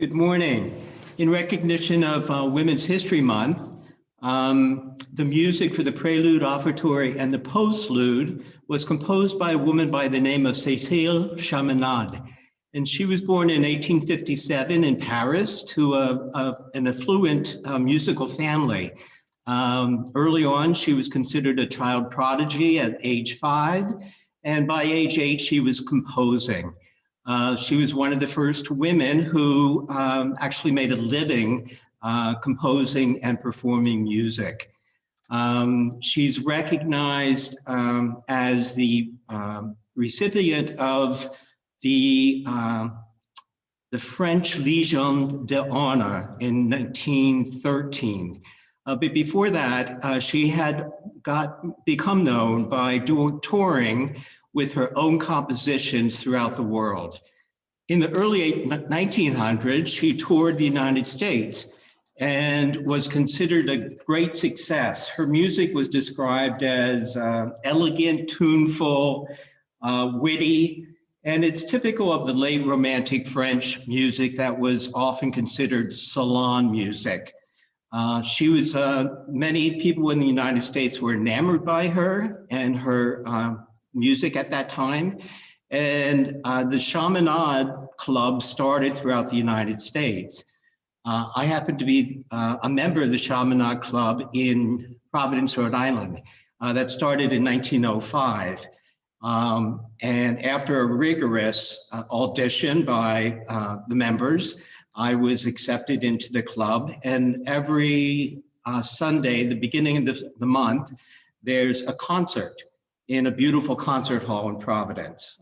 Good morning. In recognition of Women's History Month, the music for the prelude, offertory, and the postlude was composed by a woman by the name of Cécile Chaminade. And she was born in 1857 in Paris to an affluent musical family. Early on, she was considered a child prodigy at age 5, and by age 8, she was composing. She was one of the first women who actually made a living composing and performing music. She's recognized as the recipient of the French Legion d'Honneur in 1913. But before that, she had become known by touring with her own compositions throughout the world. In the early 1900s, she toured the United States and was considered a great success. Her music was described as elegant, tuneful, witty, and it's typical of the late Romantic French music that was often considered salon music. She was, many people in the United States were enamored by her and her music at that time. And the Chaminade Club started throughout the United States. I happen to be a member of the Chaminade Club in Providence, Rhode Island. That started in 1905. And after a rigorous audition by the members, I was accepted into the club. And every Sunday, the beginning of the month, there's a concert in a beautiful concert hall in Providence.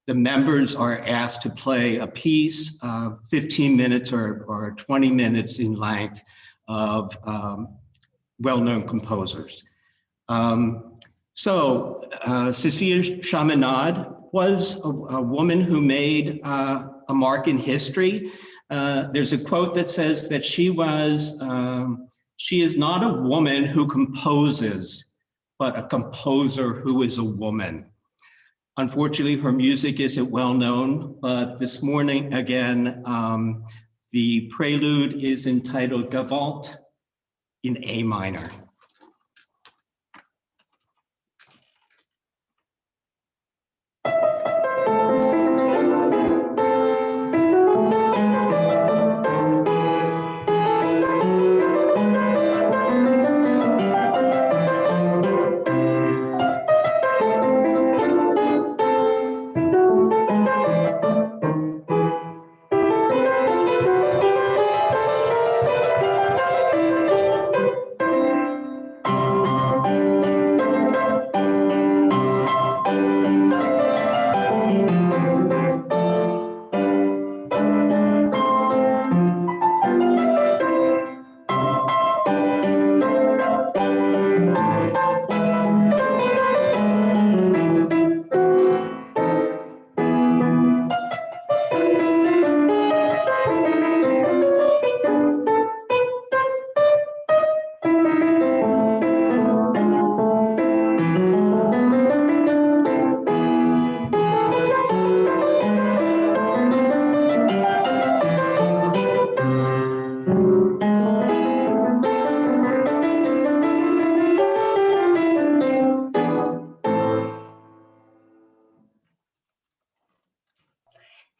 The members are asked to play a piece of 15 minutes or 20 minutes in length of well-known composers. Cécile Chaminade was a woman who made a mark in history. There's a quote that says that she is not a woman who composes, but a composer who is a woman. Unfortunately, her music isn't well known, but this morning, again, the prelude is entitled Gavotte in A minor.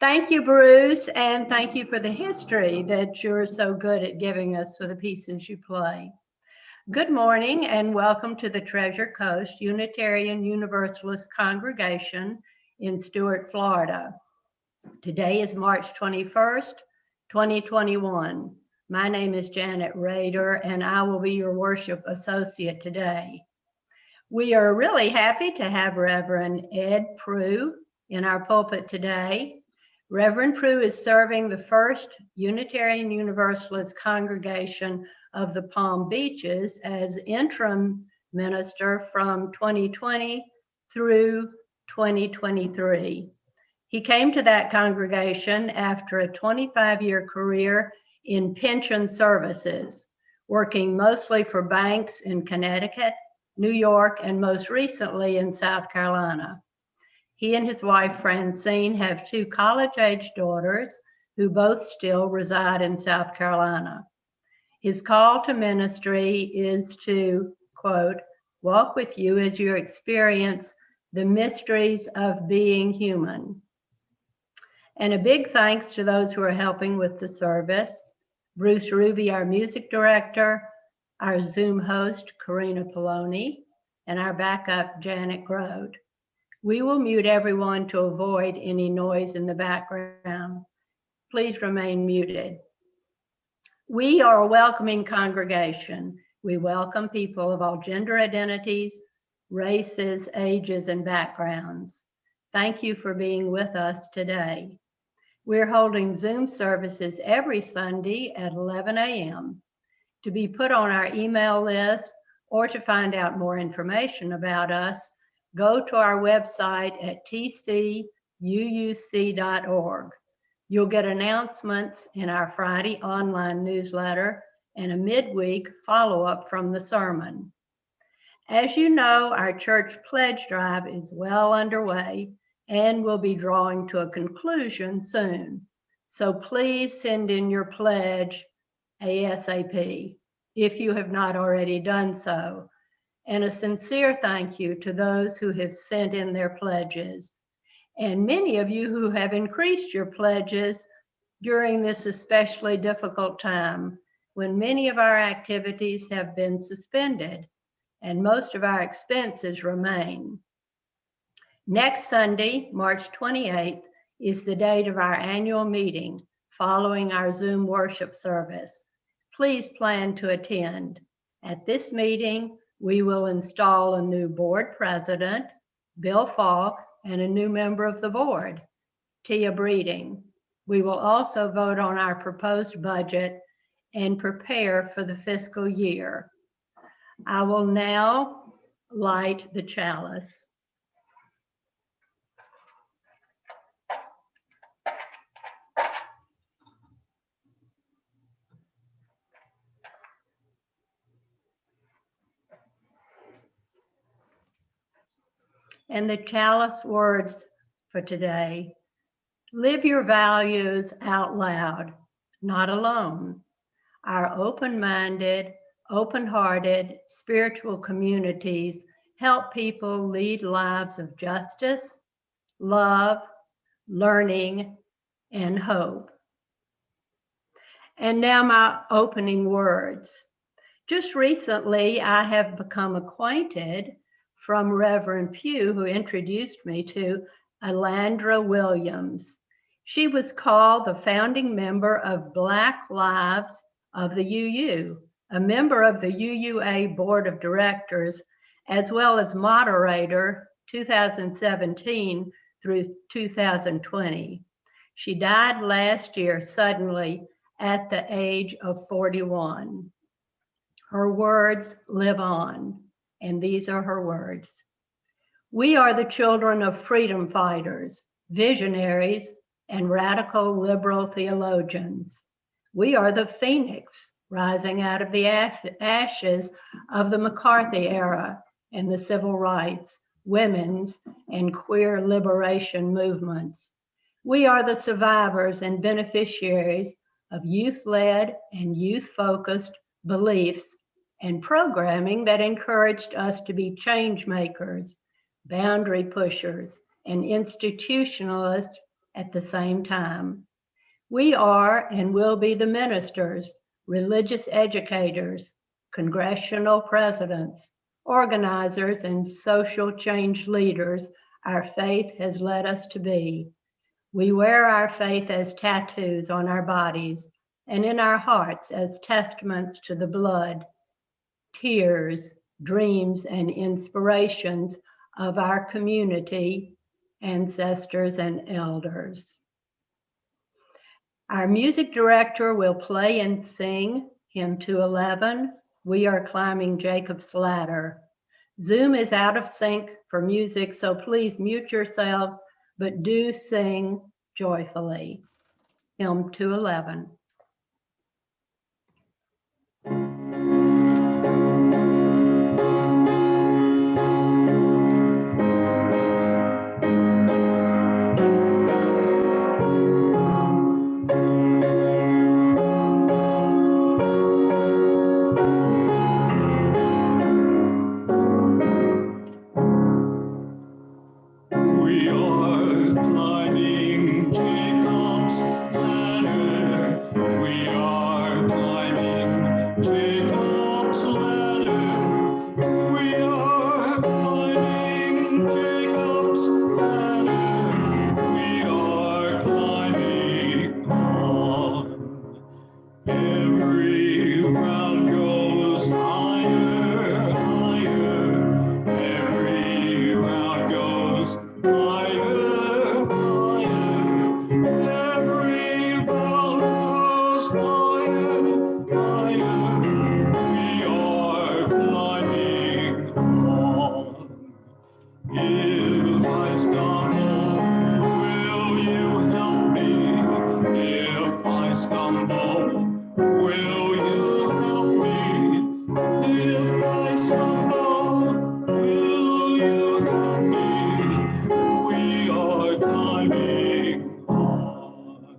Thank you, Bruce, and thank you for the history that you're so good at giving us for the pieces you play. Good morning and welcome to the Treasure Coast Unitarian Universalist Congregation in Stuart, Florida. Today is March 21st, 2021. My name is Janet Rader and I will be your worship associate today. We are really happy to have Reverend Ed Proulx in our pulpit today. Reverend Proulx is serving the First Unitarian Universalist Congregation of the Palm Beaches as interim minister from 2020 through 2023. He came to that congregation after a 25-year career in pension services, working mostly for banks in Connecticut, New York, and most recently in South Carolina. He and his wife, Francine, have 2 college-age daughters, who both still reside in South Carolina. His call to ministry is to, quote, walk with you as you experience the mysteries of being human. And a big thanks to those who are helping with the service. Bruce Ruby, our music director, our Zoom host, Corina Pelloni, and our backup, Janet Grode. We will mute everyone to avoid any noise in the background. Please remain muted. We are a welcoming congregation. We welcome people of all gender identities, races, ages, and backgrounds. Thank you for being with us today. We're holding Zoom services every Sunday at 11 a.m. To be put on our email list or to find out more information about us, go to our website at tcuuc.org. You'll get announcements in our Friday online newsletter and a midweek follow-up from the sermon. As you know, our church pledge drive is well underway and will be drawing to a conclusion soon. So please send in your pledge ASAP if you have not already done so. And a sincere thank you to those who have sent in their pledges, and many of you who have increased your pledges during this especially difficult time when many of our activities have been suspended and most of our expenses remain. Next Sunday, March 28th, is the date of our annual meeting following our Zoom worship service. Please plan to attend. At this meeting, we will install a new board president, Bill Falk, and a new member of the board, Tia Breeding. We will also vote on our proposed budget and prepare for the fiscal year. I will now light the chalice. And the chalice words for today: live your values out loud, not alone. Our open-minded, open-hearted spiritual communities help people lead lives of justice, love, learning, and hope. And now my opening words. Just recently, I have become acquainted from Reverend Pugh, who introduced me to Alandra Williams. She was called the founding member of Black Lives of the UU, a member of the UUA Board of Directors, as well as moderator 2017 through 2020. She died last year suddenly at the age of 41. Her words live on. And these are her words. We are the children of freedom fighters, visionaries, and radical liberal theologians. We are the phoenix rising out of the ashes of the McCarthy era and the civil rights, women's, and queer liberation movements. We are the survivors and beneficiaries of youth-led and youth-focused beliefs and programming that encouraged us to be change makers, boundary pushers, and institutionalists at the same time. We are and will be the ministers, religious educators, congressional presidents, organizers, and social change leaders our faith has led us to be. We wear our faith as tattoos on our bodies and in our hearts as testaments to the blood, tears, dreams, and inspirations of our community, ancestors, and elders. Our music director will play and sing hymn 211, We Are Climbing Jacob's Ladder. Zoom is out of sync for music, so please mute yourselves, but do sing joyfully. Hymn 211. stumble, will you help me? If I stumble, will you help me? We are climbing on.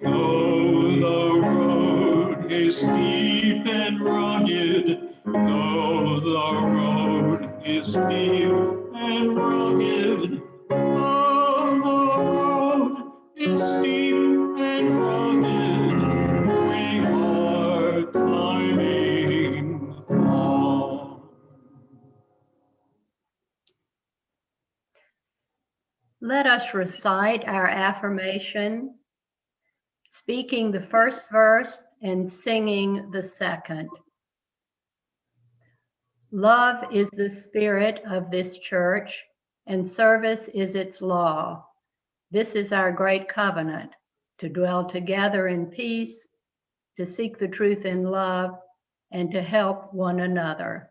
Though the road is steep and rugged, though the road is steep and rugged, though the road is steep and rugged, we are climbing on. Let us recite our affirmation, speaking the first verse and singing the second. Love is the spirit of this church, and service is its law. This is our great covenant, to dwell together in peace, to seek the truth in love, and to help one another.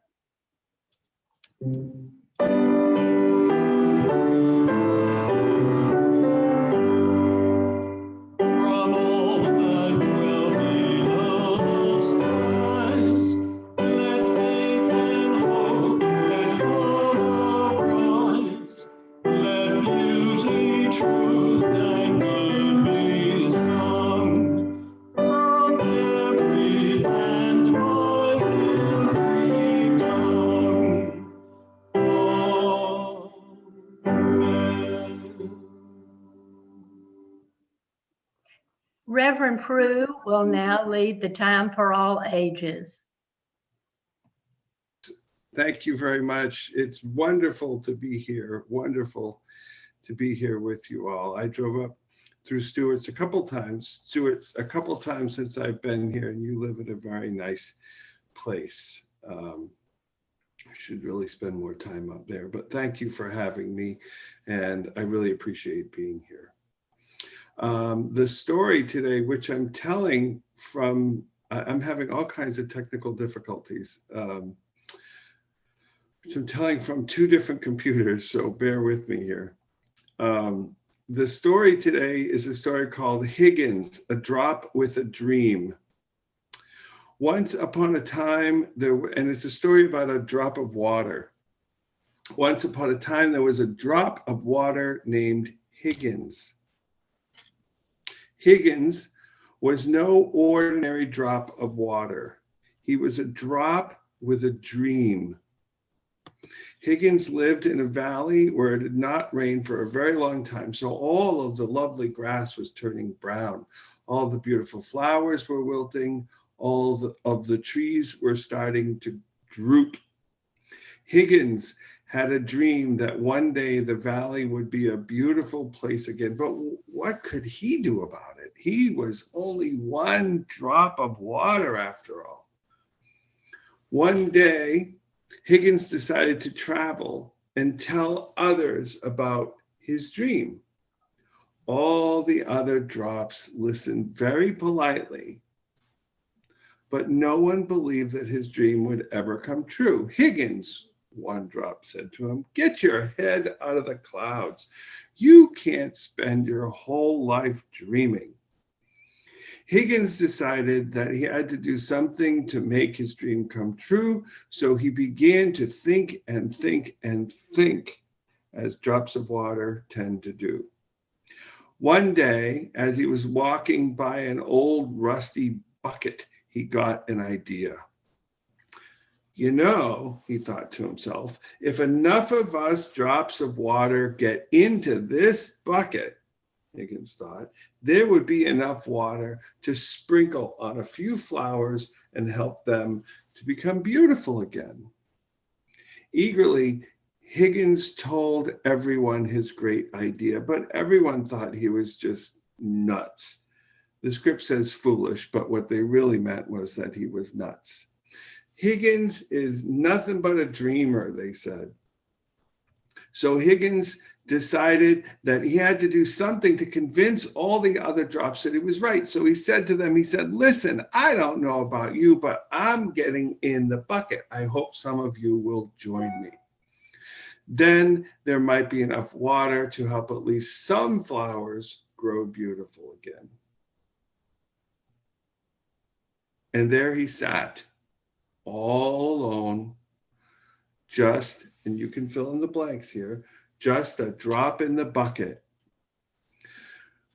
Reverend Proulx will now lead the time for all ages. Thank you very much. It's wonderful to be here. Wonderful to be here with you all. I drove up through Stewart's a couple times since I've been here, and you live in a very nice place. I should really spend more time up there, but thank you for having me, and I really appreciate being here. The story today, which I'm telling from, I'm having all kinds of technical difficulties, which I'm telling from two different computers, so bear with me here. The story today is a story called Higgins, A Drop with a Dream. Once upon a time, and it's a story about a drop of water. Once upon a time, there was a drop of water named Higgins. Higgins was no ordinary drop of water. He was a drop with a dream. Higgins lived in a valley where it had not rained for a very long time, so all of the lovely grass was turning brown. All the beautiful flowers were wilting. All of the trees were starting to droop. Higgins had a dream that one day the valley would be a beautiful place again, but what could he do about it? He was only one drop of water after all. One day, Higgins decided to travel and tell others about his dream. All the other drops listened very politely, but no one believed that his dream would ever come true. Higgins, one drop said to him, "Get your head out of the clouds. You can't spend your whole life dreaming." Higgins decided that he had to do something to make his dream come true, so he began to think and think and think, as drops of water tend to do. One day, as he was walking by an old rusty bucket, he got an idea. You know, he thought to himself, if enough of us drops of water get into this bucket, Higgins thought, there would be enough water to sprinkle on a few flowers and help them to become beautiful again. Eagerly, Higgins told everyone his great idea, but everyone thought he was just nuts. The script says foolish, but what they really meant was that he was nuts. Higgins is nothing but a dreamer, they said. So Higgins decided that he had to do something to convince all the other drops that he was right. So he said to them, listen, I don't know about you, but I'm getting in the bucket. I hope some of you will join me. Then there might be enough water to help at least some flowers grow beautiful again. And there he sat, all alone, just, and you can fill in the blanks here, just a drop in the bucket.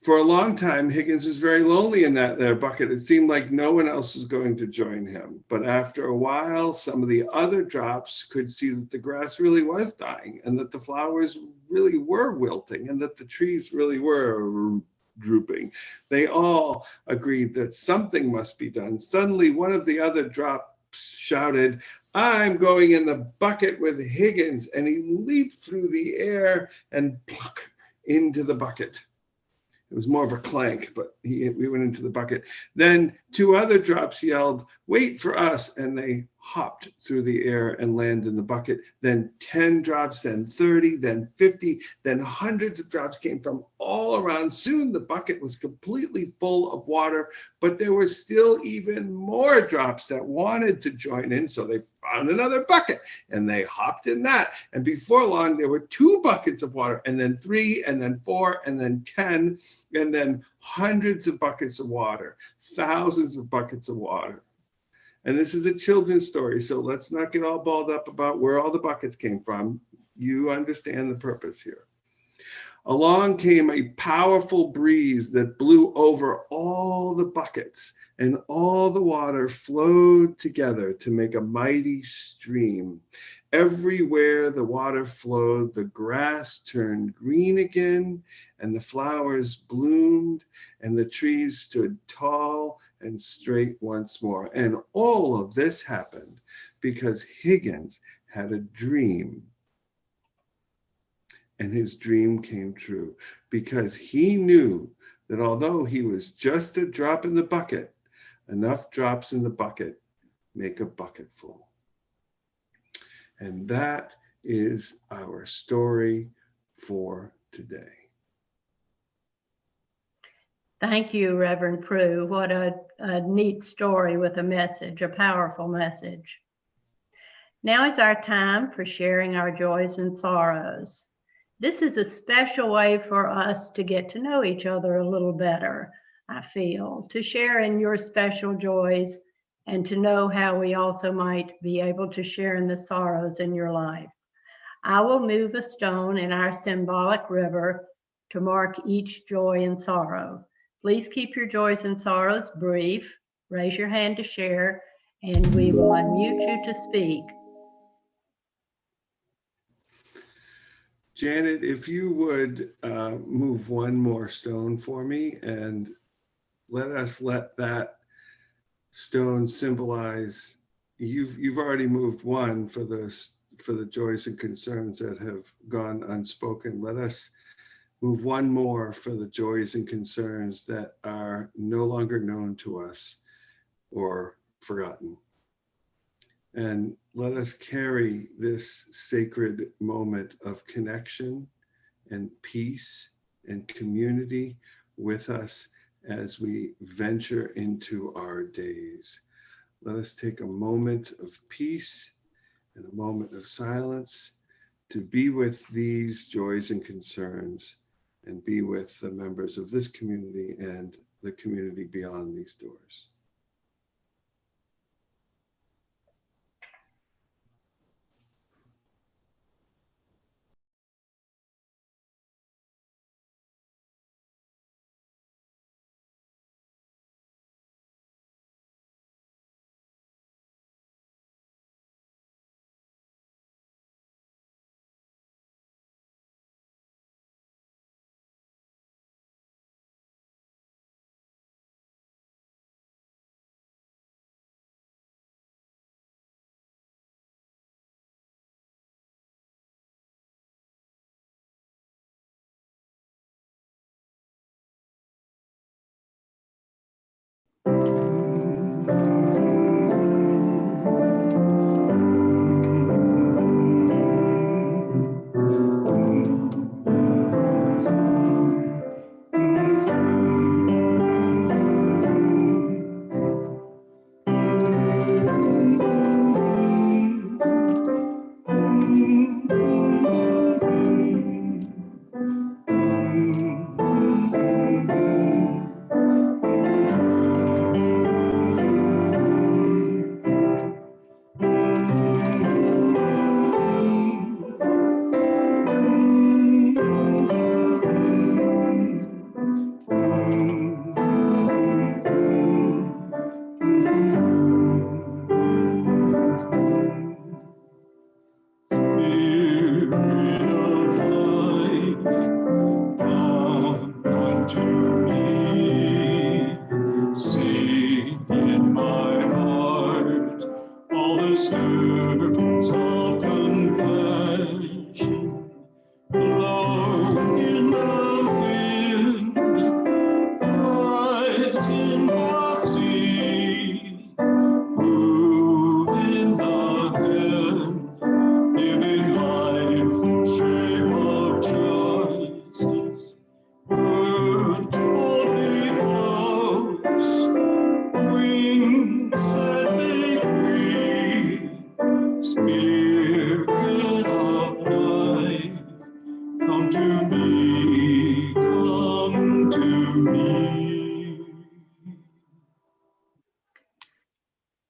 For a long time, Higgins was very lonely in that there bucket. It seemed like no one else was going to join him. But after a while, some of the other drops could see that the grass really was dying, and that the flowers really were wilting, and that the trees really were drooping. They all agreed that something must be done. Suddenly, one of the other drops shouted, "I'm going in the bucket with Higgins," and he leaped through the air and pluck into the bucket. It was more of a clank, but we went into the bucket. Then two other drops yelled, "Wait for us," and they hopped through the air and landed in the bucket. Then 10 drops, then 30, then 50, then hundreds of drops came from all around. Soon the bucket was completely full of water, but there were still even more drops that wanted to join in, so they found another bucket and they hopped in that. And before long, there were 2 buckets of water, and then 3, and then 4, and then 10, and then hundreds of buckets of water, thousands of buckets of water. And this is a children's story, so let's not get all balled up about where all the buckets came from. You understand the purpose here. Along came a powerful breeze that blew over all the buckets, and all the water flowed together to make a mighty stream. Everywhere the water flowed, the grass turned green again, and the flowers bloomed, and the trees stood tall and straight once more. And all of this happened because Higgins had a dream. And his dream came true because he knew that although he was just a drop in the bucket, enough drops in the bucket make a bucket full. And that is our story for today. Thank you, Reverend Proulx. What a neat story with a message, a powerful message. Now is our time for sharing our joys and sorrows. This is a special way for us to get to know each other a little better, I feel, to share in your special joys and to know how we also might be able to share in the sorrows in your life. I will move a stone in our symbolic river to mark each joy and sorrow. Please keep your joys and sorrows brief. Raise your hand to share, and we will unmute you to speak. Janet, if you would move one more stone for me, and let that stone symbolize, you've already moved one for the joys and concerns that have gone unspoken. Let us move one more for the joys and concerns that are no longer known to us or forgotten. And let us carry this sacred moment of connection and peace and community with us as we venture into our days. Let us take a moment of peace and a moment of silence to be with these joys and concerns and be with the members of this community and the community beyond these doors.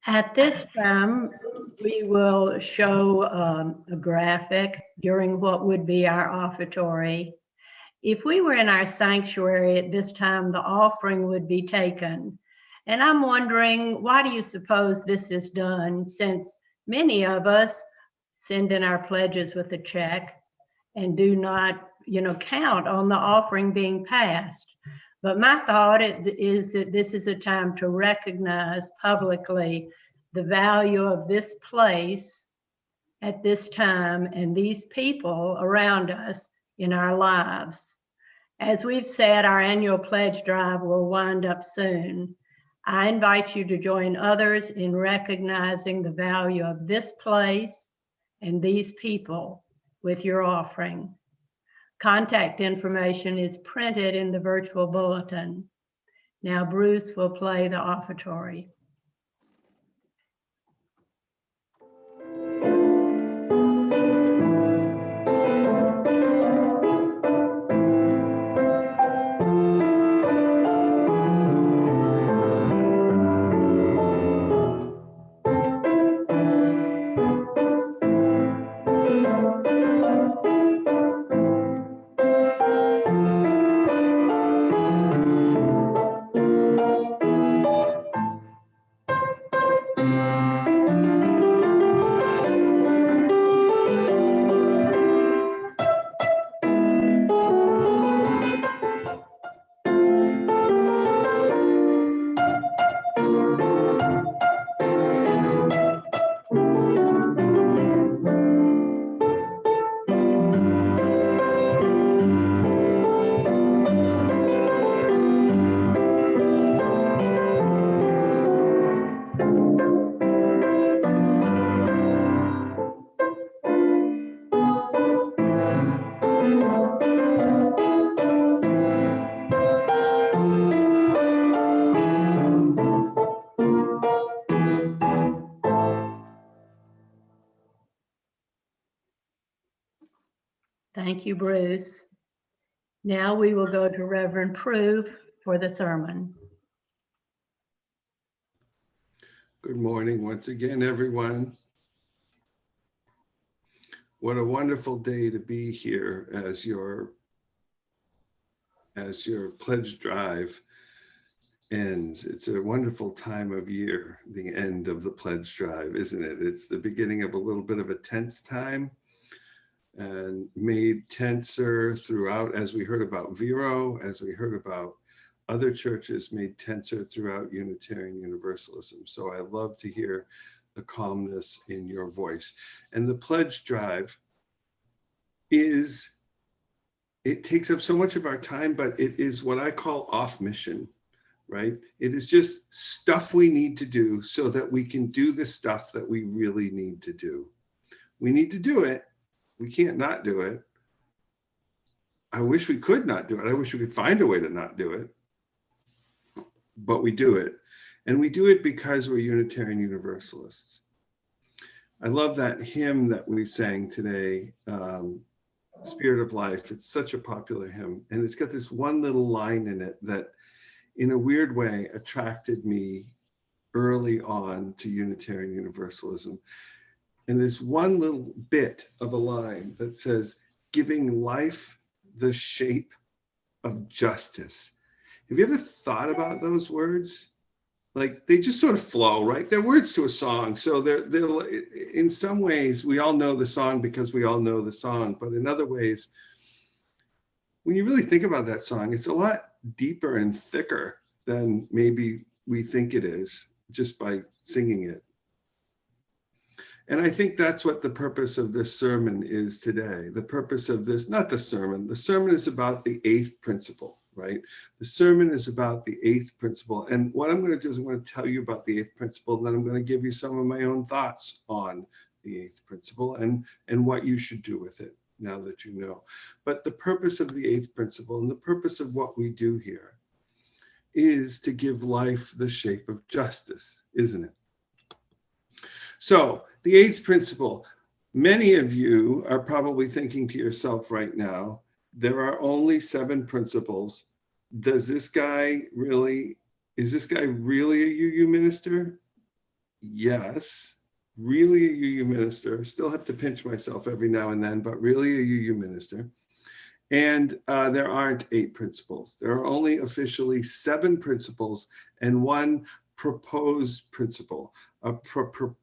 At this time, we will show a graphic during what would be our offertory. If we were in our sanctuary at this time, the offering would be taken. And I'm wondering, why do you suppose this is done, since many of us send in our pledges with a check and do not, count on the offering being passed? But my thought is that this is a time to recognize publicly the value of this place at this time and these people around us in our lives. As we've said, our annual pledge drive will wind up soon. I invite you to join others in recognizing the value of this place and these people with your offering. Contact information is printed in the virtual bulletin. Now Bruce will play the offertory. Thank you, Bruce. Now we will go to Reverend Proulx for the sermon. Good morning once again, everyone. What a wonderful day to be here as your pledge drive ends. It's a wonderful time of year, the end of the pledge drive, isn't it? It's the beginning of a little bit of a tense time, and made tenser throughout, as we heard about Vero, as we heard about other churches, made tenser throughout Unitarian Universalism. So I love to hear the calmness in your voice. And the pledge drive it takes up so much of our time, but it is what I call off mission, right? It is just stuff we need to do so that we can do the stuff that we really need to do. We need to do it. We can't not do it. I wish we could not do it. I wish we could find a way to not do it. But we do it. And we do it because we're Unitarian Universalists. I love that hymn that we sang today, Spirit of Life. It's such a popular hymn. And it's got this one little line in it that, in a weird way, attracted me early on to Unitarian Universalism. And this one little bit of a line that says, giving life the shape of justice. Have you ever thought about those words? Like, they just sort of flow, right? They're words to a song. So they're in some ways, we all know the song because we all know the song. But in other ways, when you really think about that song, it's a lot deeper and thicker than maybe we think it is just by singing it. And I think that's what the purpose of this sermon is today. The purpose of this, not the sermon is about the 8th principle, right? The sermon is about the 8th principle. And what I'm going to do is I'm going to tell you about the 8th principle, and then I'm going to give you some of my own thoughts on the 8th principle and what you should do with it now that you know. But the purpose of the 8th principle and the purpose of what we do here is to give life the shape of justice, isn't it? So the 8th principle, many of you are probably thinking to yourself right now, there are only 7 principles. Is this guy really a UU minister? yes, really a UU minister. Still have to pinch myself every now and then, but really a UU minister. And there aren't 8 principles. There are only officially 7 principles and 1 proposed principle, a principle.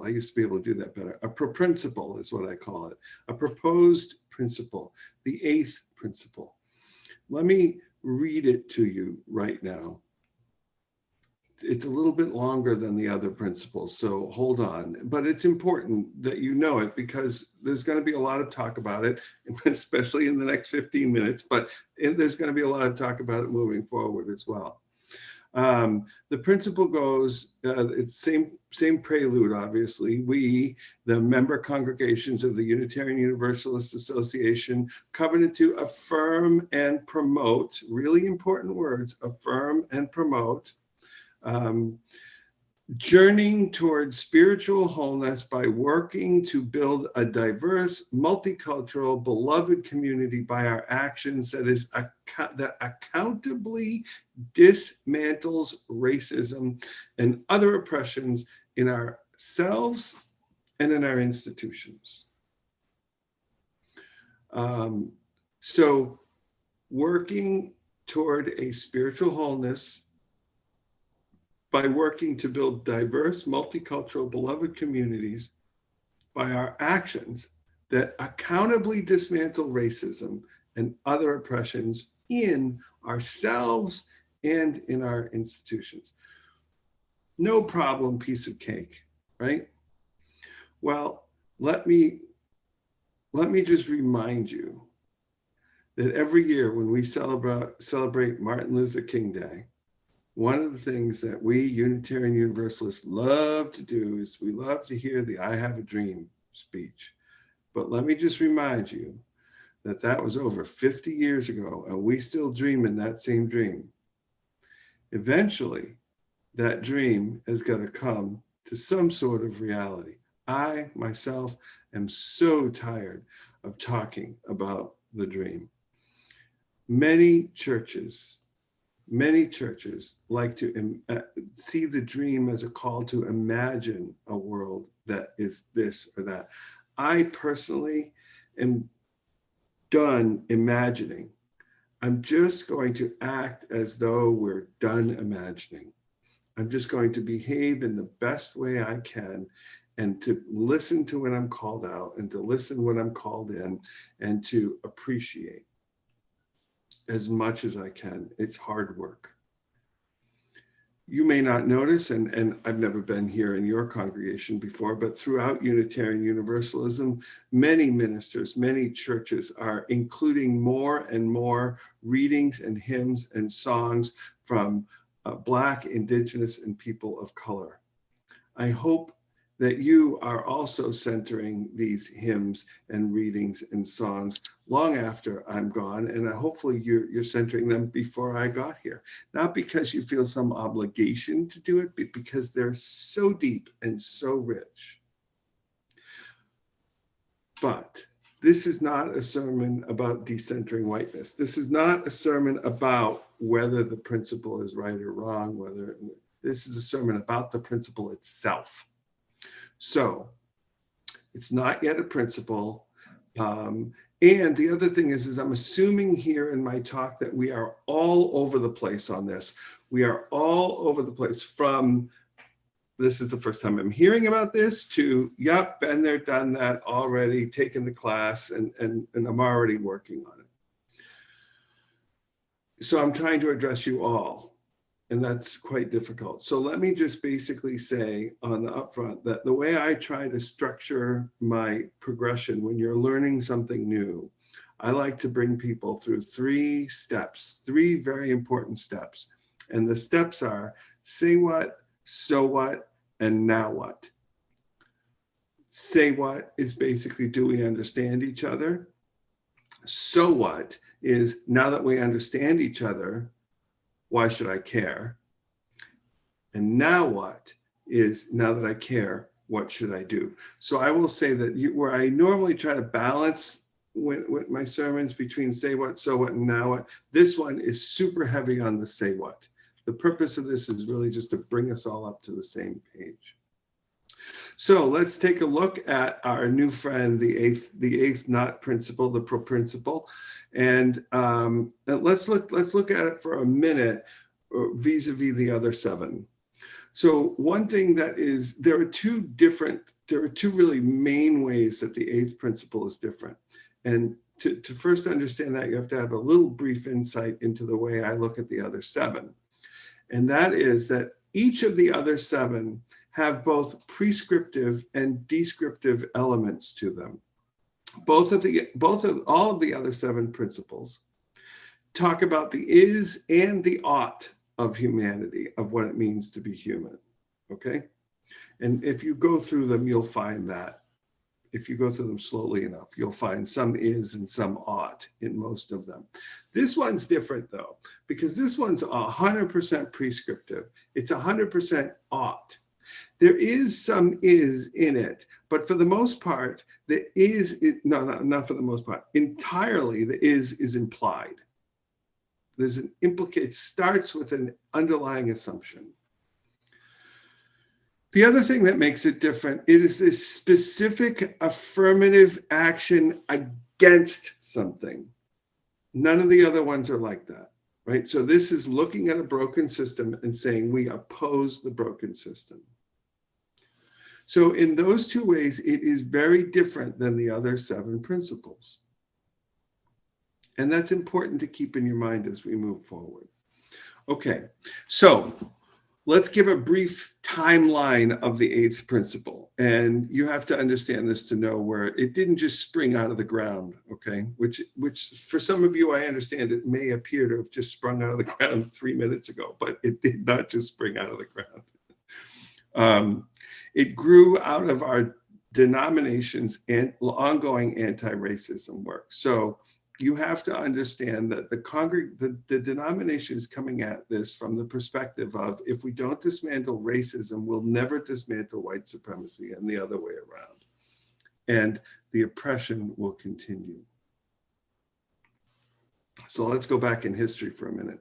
I used to be able to do that better. A principle is what I call it. A proposed principle, the 8th principle. Let me read it to you right now. It's a little bit longer than the other principles, so hold on. But it's important that you know it because there's going to be a lot of talk about it, especially in the next 15 minutes, but there's going to be a lot of talk about it moving forward as well. The principle goes, it's same prelude, obviously. We, the member congregations of the Unitarian Universalist Association, covenant to affirm and promote, really important words, affirm and promote, journeying towards spiritual wholeness by working to build a diverse, multicultural, beloved community by our actions that accountably dismantles racism and other oppressions in ourselves and in our institutions. So working toward a spiritual wholeness by working to build diverse, multicultural, beloved communities by our actions that accountably dismantle racism and other oppressions in ourselves and in our institutions. No problem, piece of cake, right? Well, let me just remind you that every year when we celebrate Martin Luther King Day, one of the things that we Unitarian Universalists love to do is we love to hear the I Have a Dream speech. But let me just remind you that that was over 50 years ago, and we still dream in that same dream. Eventually, that dream has got to come to some sort of reality. I, myself, am so tired of talking about the dream. Many churches like to see the dream as a call to imagine a world that is this or that. I personally am done imagining. I'm just going to act as though we're done imagining. I'm just going to behave in the best way I can and to listen to when I'm called out and to listen when I'm called in and to appreciate as much as I can. It's hard work. You may not notice, and I've never been here in your congregation before, but throughout Unitarian Universalism, many ministers, many churches are including more and more readings and hymns and songs from Black, Indigenous, and people of color. I hope that you are also centering these hymns and readings and songs long after I'm gone, and hopefully you're centering them before I got here. Not because you feel some obligation to do it, but because they're so deep and so rich. But this is not a sermon about decentering whiteness. This is not a sermon about whether the principle is right or wrong, this is a sermon about the principle itself. So it's not yet a principle. And the other thing is I'm assuming here in my talk that we are all over the place on this. We are all over the place from, this is the first time I'm hearing about this, to, yep, been there, done that, already taken the class, and I'm already working on it. So I'm trying to address you all. And that's quite difficult. So let me just basically say on the upfront that the way I try to structure my progression when you're learning something new, I like to bring people through 3 steps, 3 very important steps. And the steps are say what, so what, and now what. Say what is basically, do we understand each other? So what is, now that we understand each other, why should I care? And now what is, now that I care, what should I do? So I will say that where I normally try to balance with my sermons between say what, so what, and now what, this one is super heavy on the say what. The purpose of this is really just to bring us all up to the same page. So let's take a look at our new friend, the eighth not principle, the Proulx principle, and let's look at it for a minute vis-a-vis the other seven. So one thing that is, there are two really main ways that the eighth principle is different. And to first understand that, you have to have a little brief insight into the way I look at the other seven. And that is that each of the other seven have both prescriptive and descriptive elements to them. All of the other seven principles talk about the is and the ought of humanity, of what it means to be human, okay? And if you go through them, you'll find that. If you go through them slowly enough, you'll find some is and some ought in most of them. This one's different though, because this one's 100% prescriptive. It's 100% ought. There is some is in it, but for the most part, the is, not for the most part, entirely the is implied. There's an it starts with an underlying assumption. The other thing that makes it different, it is this specific affirmative action against something. None of the other ones are like that, right? So this is looking at a broken system and saying we oppose the broken system. So in those two ways, it is very different than the other seven principles. And that's important to keep in your mind as we move forward. Okay, so let's give a brief timeline of the eighth principle. And you have to understand this to know where it didn't just spring out of the ground, okay? Which for some of you, I understand it may appear to have just sprung out of the ground 3 minutes ago, but it did not just spring out of the ground. It grew out of our denomination's ongoing anti-racism work. So you have to understand that the denomination is coming at this from the perspective of, if we don't dismantle racism, we'll never dismantle white supremacy, and the other way around. And the oppression will continue. So let's go back in history for a minute.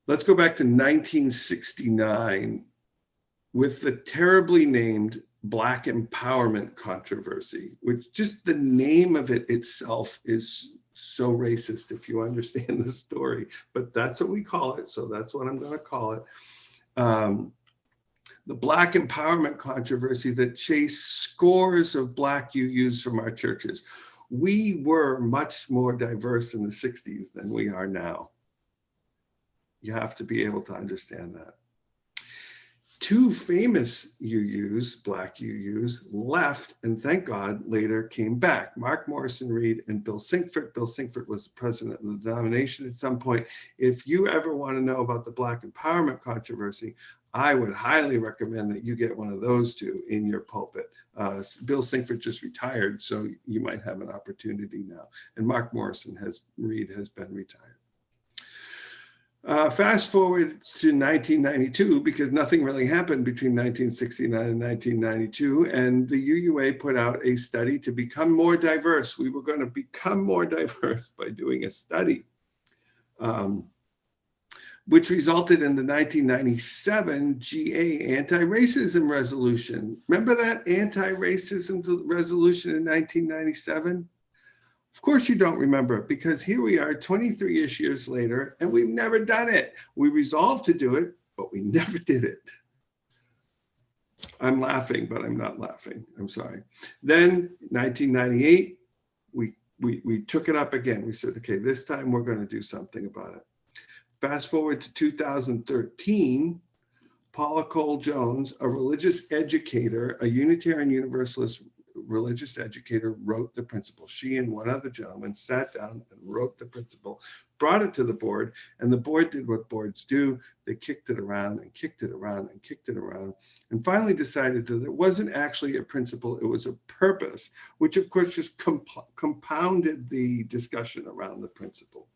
Let's go back to 1969 with the terribly named Black empowerment controversy, which just the name of it itself is so racist if you understand the story, but that's what we call it. So that's what I'm going to call it. The Black empowerment controversy that chased scores of Black UUs from our churches. We were much more diverse in the 60s than we are now. You have to be able to understand that. Two famous UUs, Black UUs, left and thank God later came back. Mark Morrison Reed and Bill Sinkford. Bill Sinkford was the president of the denomination at some point. If you ever want to know about the Black empowerment controversy, I would highly recommend that you get one of those two in your pulpit. Bill Sinkford just retired, so you might have an opportunity now. And Mark Morrison Reed has been retired. Fast forward to 1992, because nothing really happened between 1969 and 1992, and the UUA put out a study to become more diverse. We were going to become more diverse by doing a study, which resulted in the 1997 GA anti-racism resolution. Remember that anti-racism resolution in 1997? Of course you don't remember it, because here we are 23-ish years later and we've never done it. We resolved to do it, but we never did it. I'm laughing, but I'm not laughing. I'm sorry. Then 1998, we took it up again. We said, okay, this time we're going to do something about it. Fast forward to 2013, Paula Cole Jones, a religious educator, a Unitarian Universalist religious educator, wrote the principle. She and one other gentleman sat down and wrote the principle, brought it to the board, and the board did what boards do. They kicked it around and kicked it around and kicked it around, and finally decided that it wasn't actually a principle, it was a purpose, which of course just compounded the discussion around the principle.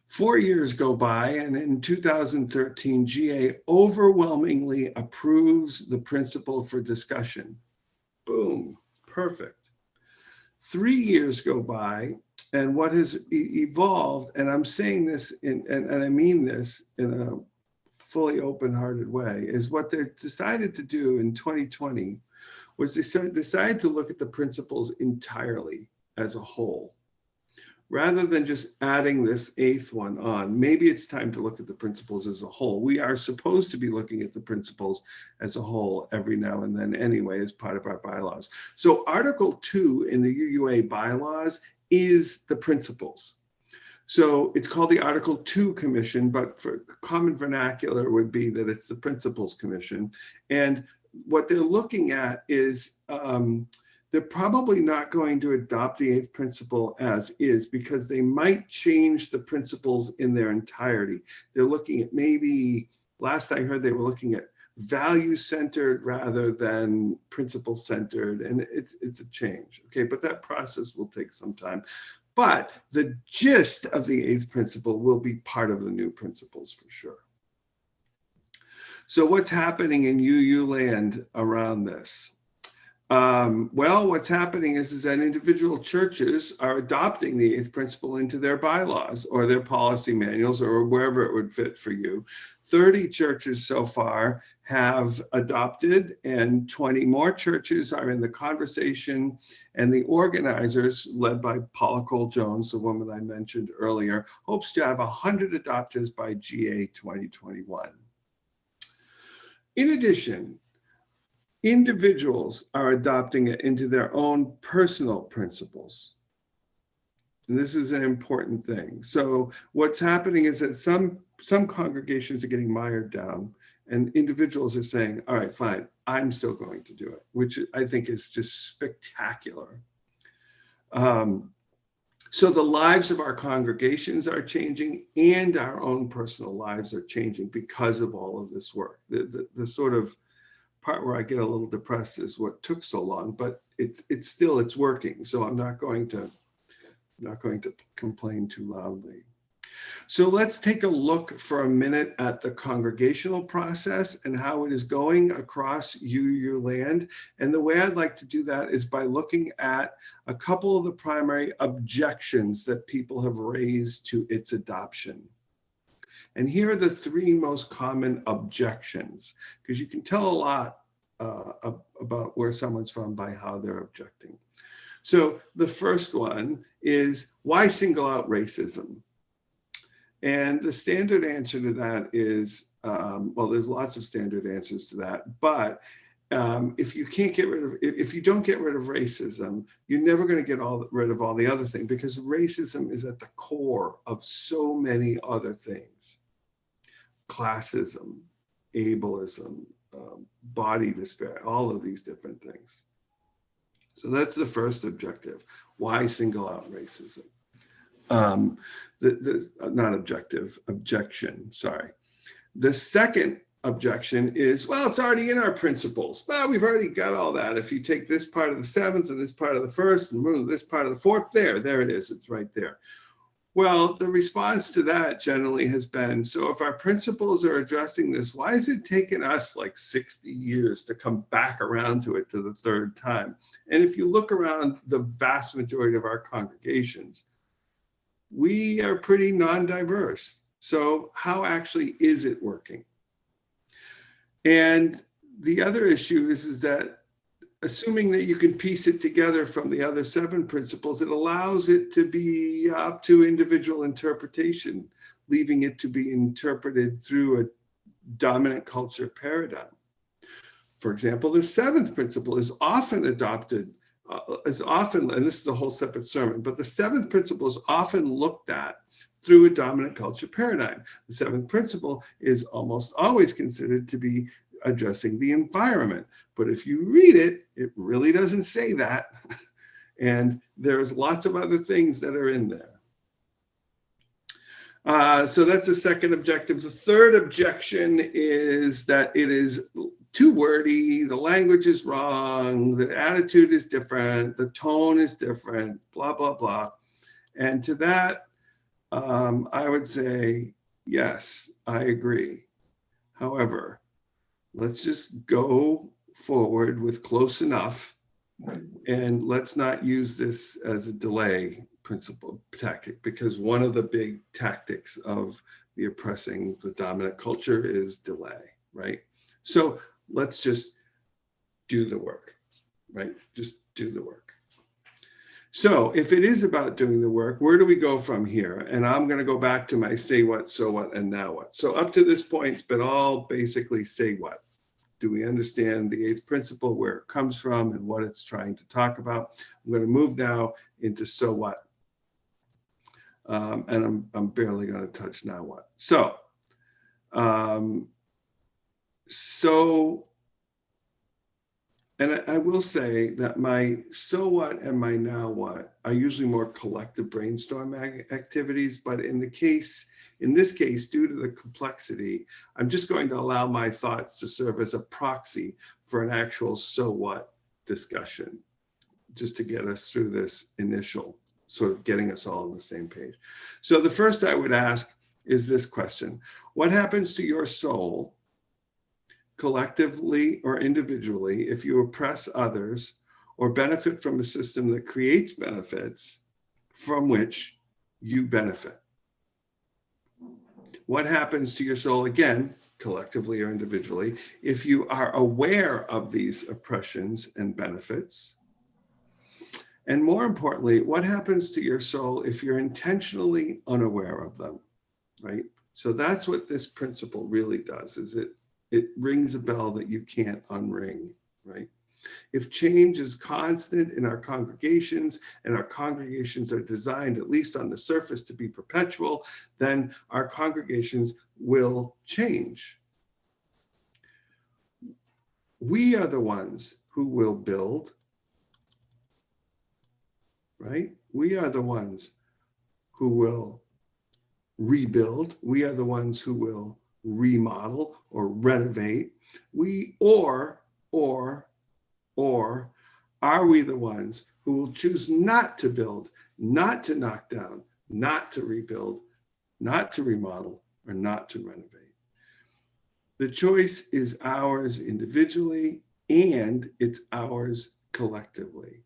4 years go by, and in 2013, GA overwhelmingly approves the principle for discussion. Boom, perfect. 3 years go by, and what has evolved, and I'm saying this and I mean this in a fully open-hearted way, is what they decided to do in 2020 was they decided to look at the principles entirely as a whole. Rather than just adding this 8th one on, maybe it's time to look at the principles as a whole. We are supposed to be looking at the principles as a whole every now and then anyway, as part of our bylaws. So Article 2 in the UUA bylaws is the principles. So it's called the Article 2 Commission, but for common vernacular would be that it's the Principles Commission. And what they're looking at is, they're probably not going to adopt the 8th principle as is, because they might change the principles in their entirety. They're looking at, maybe, last I heard, they were looking at value-centered rather than principle-centered, and it's a change, okay? But that process will take some time. But the gist of the 8th principle will be part of the new principles for sure. So what's happening in UU land around this? Well, what's happening is that individual churches are adopting the 8th principle into their bylaws or their policy manuals or wherever it would fit for you. 30 churches so far have adopted, and 20 more churches are in the conversation, and the organizers, led by Paula Cole-Jones, the woman I mentioned earlier, hopes to have 100 adopters by GA 2021. In addition, individuals are adopting it into their own personal principles. And this is an important thing. So what's happening is that some congregations are getting mired down, and individuals are saying, all right, fine, I'm still going to do it, which I think is just spectacular. So the lives of our congregations are changing, and our own personal lives are changing because of all of this work. The sort of part where I get a little depressed is what took so long, but it's working. So I'm not going to complain too loudly. So let's take a look for a minute at the congregational process and how it is going across UU land. And the way I'd like to do that is by looking at a couple of the primary objections that people have raised to its adoption. And here are the 3 most common objections, because you can tell a lot about where someone's from by how they're objecting. So the first one is, why single out racism? And the standard answer to that is, well, there's lots of standard answers to that, but if you don't get rid of racism, you're never going to get rid of all the other things, because racism is at the core of so many other things. Classism, ableism, body disparity, all of these different things. So that's the first objective. Why single out racism? Objection, sorry. The second objection is, well, it's already in our principles. Well, we've already got all that. If you take this part of the 7th and this part of the 1st and move this part of the 4th, there it is, it's right there. Well, the response to that generally has been, so if our principles are addressing this, why is it taking us like 60 years to come back around to it to the 3rd time? And if you look around the vast majority of our congregations, we are pretty non-diverse. So how actually is it working? And the other issue is that assuming that you can piece it together from the other 7 principles, it allows it to be up to individual interpretation, leaving it to be interpreted through a dominant culture paradigm. For example, the 7th principle is often adopted, and this is a whole separate sermon, but the 7th principle is often looked at through a dominant culture paradigm. The 7th principle is almost always considered to be addressing the environment. But if you read it, it really doesn't say that. And there's lots of other things that are in there. So that's the second objective. The third objection is that it is too wordy, the language is wrong, the attitude is different, the tone is different, blah, blah, blah. And to that, I would say, yes, I agree. However, let's just go forward with close enough And let's not use this as a delay principle tactic, because one of the big tactics of the oppressing the dominant culture is delay, right? So let's just do the work, right? Just do the work. So if it is about doing the work, where do we go from here? And I'm going to go back to my say what, so what, and now what. So up to this point, it's been all basically say what. Do we understand the eighth principle, where it comes from and what it's trying to talk about? I'm going to move now into so what. And I'm barely going to touch now what. So, and I will say that my so what and my now what are usually more collective brainstorm activities, but in this case, due to the complexity, I'm just going to allow my thoughts to serve as a proxy for an actual so what discussion, just to get us through this initial sort of getting us all on the same page. So the first I would ask is this question: what happens to your soul, collectively or individually, if you oppress others or benefit from a system that creates benefits from which you benefit? What happens to your soul, again, collectively or individually, if you are aware of these oppressions and benefits? And more importantly, what happens to your soul if you're intentionally unaware of them, right? So that's what this principle really does, is it rings a bell that you can't unring, right? If change is constant in our congregations, and our congregations are designed, at least on the surface, to be perpetual, then our congregations will change. We are the ones who will build, right? We are the ones who will rebuild. We are the ones who will remodel or renovate. Or are we the ones who will choose not to build, not to knock down, not to rebuild, not to remodel, or not to renovate? The choice is ours individually, and it's ours collectively.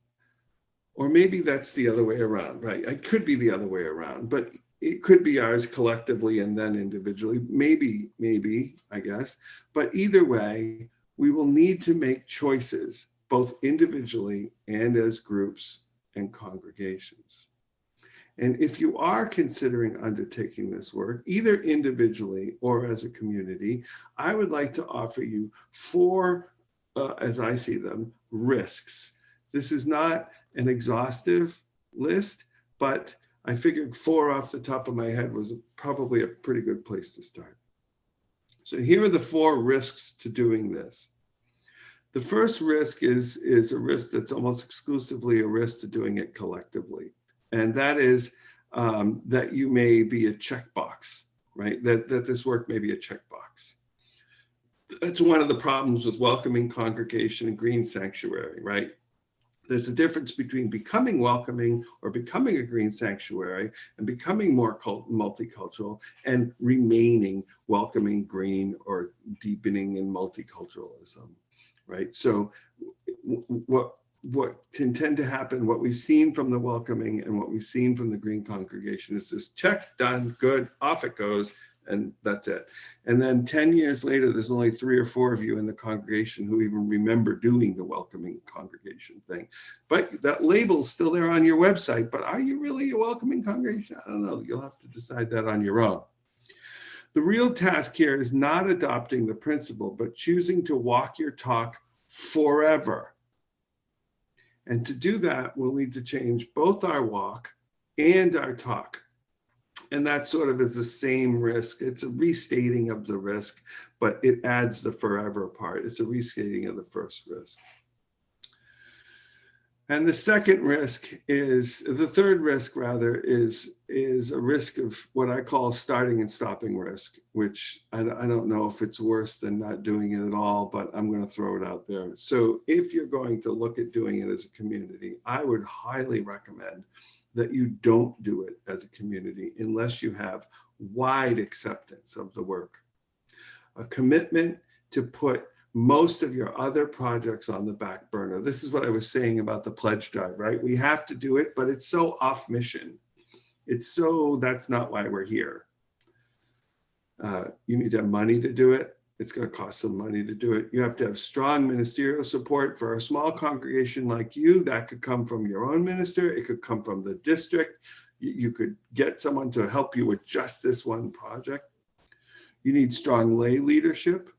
Or maybe that's the other way around, right? It could be the other way around, but it could be ours collectively and then individually, maybe, I guess. But either way, we will need to make choices, both individually and as groups and congregations. And if you are considering undertaking this work, either individually or as a community, I would like to offer you 4, as I see them, risks. This is not an exhaustive list, but I figured 4 off the top of my head was probably a pretty good place to start. So here are the 4 risks to doing this. The first risk is a risk that's almost exclusively a risk to doing it collectively. And that is that you may be a checkbox, right? That this work may be a checkbox. That's one of the problems with welcoming congregation and green sanctuary, right? There's a difference between becoming welcoming or becoming a green sanctuary and becoming more multicultural and remaining welcoming, green, or deepening in multiculturalism, right? So what can tend to happen, what we've seen from the welcoming and what we've seen from the green congregation is this: check, done, good, off it goes, and that's it. And then 10 years later, there's only 3 or 4 of you in the congregation who even remember doing the welcoming congregation thing. But that label's still there on your website, but are you really a welcoming congregation? I don't know, you'll have to decide that on your own. The real task here is not adopting the principle, but choosing to walk your talk forever. And to do that, we'll need to change both our walk and our talk. And that sort of is the same risk. It's a restating of the risk, but it adds the forever part. It's a restating of the first risk. And the second risk is, the third risk rather, is a risk of what I call starting and stopping risk, which I don't know if it's worse than not doing it at all, but I'm going to throw it out there. So if you're going to look at doing it as a community, I would highly recommend that you don't do it as a community unless you have wide acceptance of the work. A commitment to put most of your other projects on the back burner. This is what I was saying about the pledge drive, right? We have to do it, but it's so off mission. That's not why we're here. You need to have money to do it. It's going to cost some money to do it. You have to have strong ministerial support. For a small congregation like you, that could come from your own minister. It could come from the district. You could get someone to help you with just this one project. You need strong lay leadership.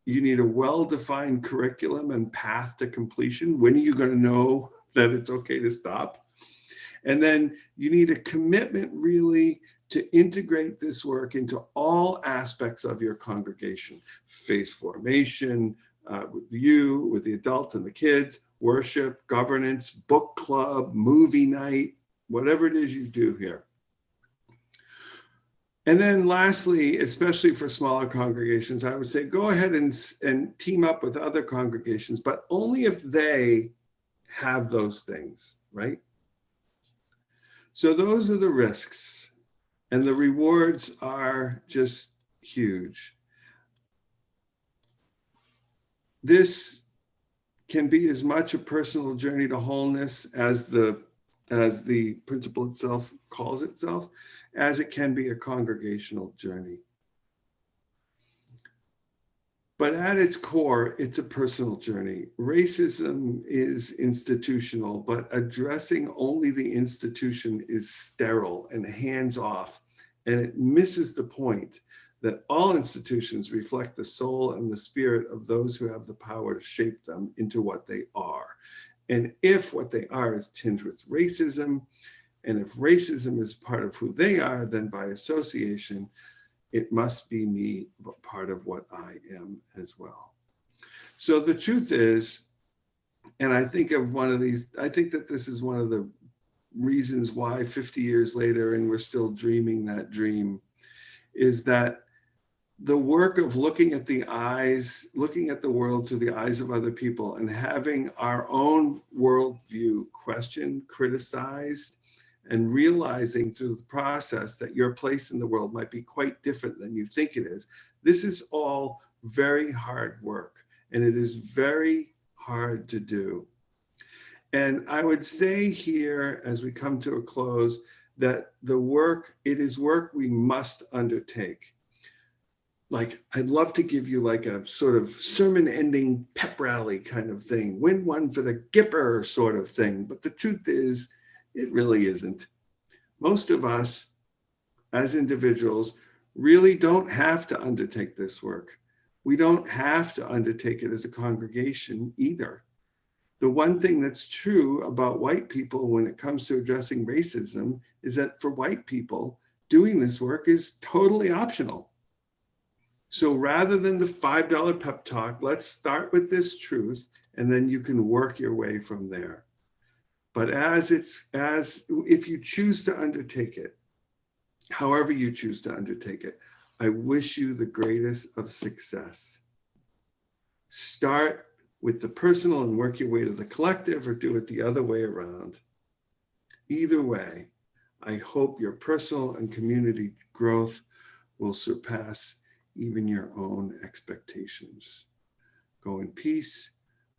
You need a well-defined curriculum and path to completion. When are you going to know that it's okay to stop? And then you need a commitment really to integrate this work into all aspects of your congregation. Faith formation, with you, with the adults and the kids, worship, governance, book club, movie night, whatever it is you do here. And then lastly, especially for smaller congregations, I would say go ahead and team up with other congregations, but only if they have those things, right? So those are the risks, and the rewards are just huge. This can be as much a personal journey to wholeness as the principle itself calls itself, as it can be a congregational journey. But at its core, it's a personal journey. Racism is institutional, but addressing only the institution is sterile and hands-off, and it misses the point that all institutions reflect the soul and the spirit of those who have the power to shape them into what they are. And if what they are is tinged with racism, and if racism is part of who they are, then by association, it must be me, but part of what I am as well. So the truth is, and I think that this is one of the reasons why 50 years later, and we're still dreaming that dream, is that the work of looking at the world through the eyes of other people and having our own worldview questioned, criticized, and realizing through the process that your place in the world might be quite different than you think it is. This is all very hard work, and it is very hard to do. And I would say here, as we come to a close, that it is work we must undertake. Like, I'd love to give you like a sort of sermon ending pep rally kind of thing, win one for the Gipper sort of thing. But the truth is, it really isn't. Most of us as individuals really don't have to undertake this work. We don't have to undertake it as a congregation either. The one thing that's true about white people when it comes to addressing racism is that for white people, doing this work is totally optional. So rather than the $5 pep talk, let's start with this truth, and then you can work your way from there. But if you choose to undertake it, however you choose to undertake it, I wish you the greatest of success. Start with the personal and work your way to the collective, or do it the other way around. Either way, I hope your personal and community growth will surpass even your own expectations. Go in peace,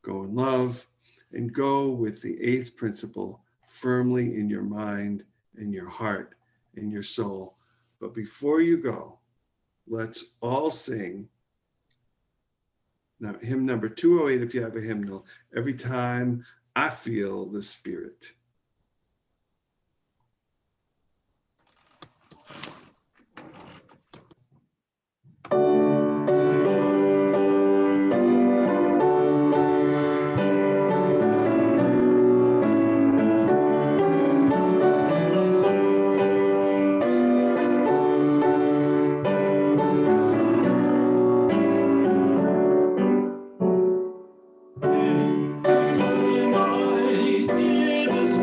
go in love, and go with the eighth principle firmly in your mind, in your heart, in your soul. But before you go, let's all sing. Now, hymn number 208, if you have a hymnal, Every Time I Feel the Spirit. I hear the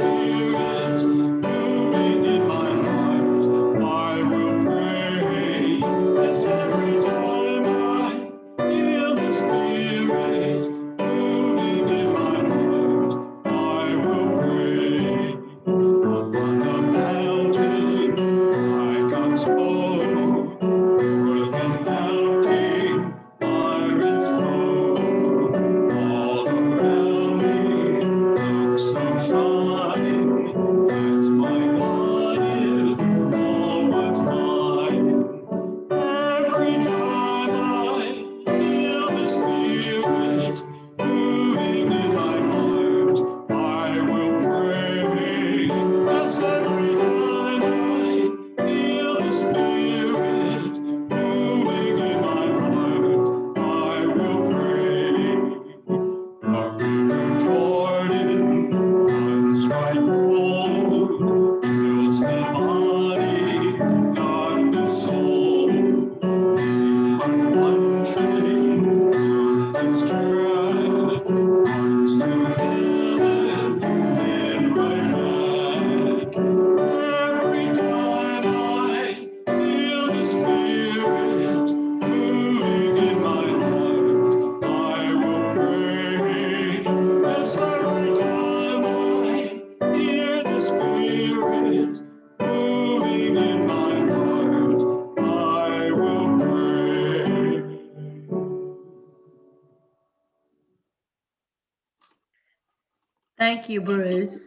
Thank you, Bruce.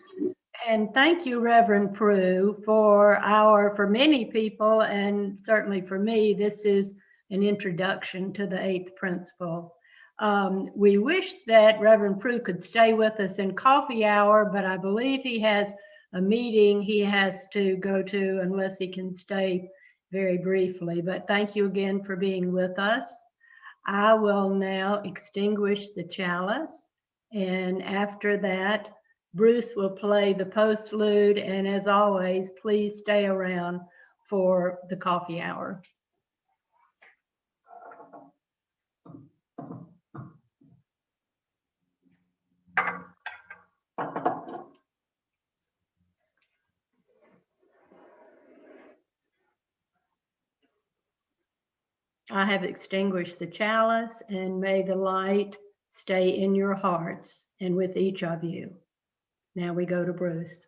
And thank you, Reverend Proulx, for many people, and certainly for me, this is an introduction to the eighth principle. We wish that Reverend Proulx could stay with us in coffee hour, but I believe he has a meeting he has to go to unless he can stay very briefly. But thank you again for being with us. I will now extinguish the chalice, and after that, Bruce will play the postlude, and as always, please stay around for the coffee hour. I have extinguished the chalice, and may the light stay in your hearts and with each of you. Now we go to Bruce.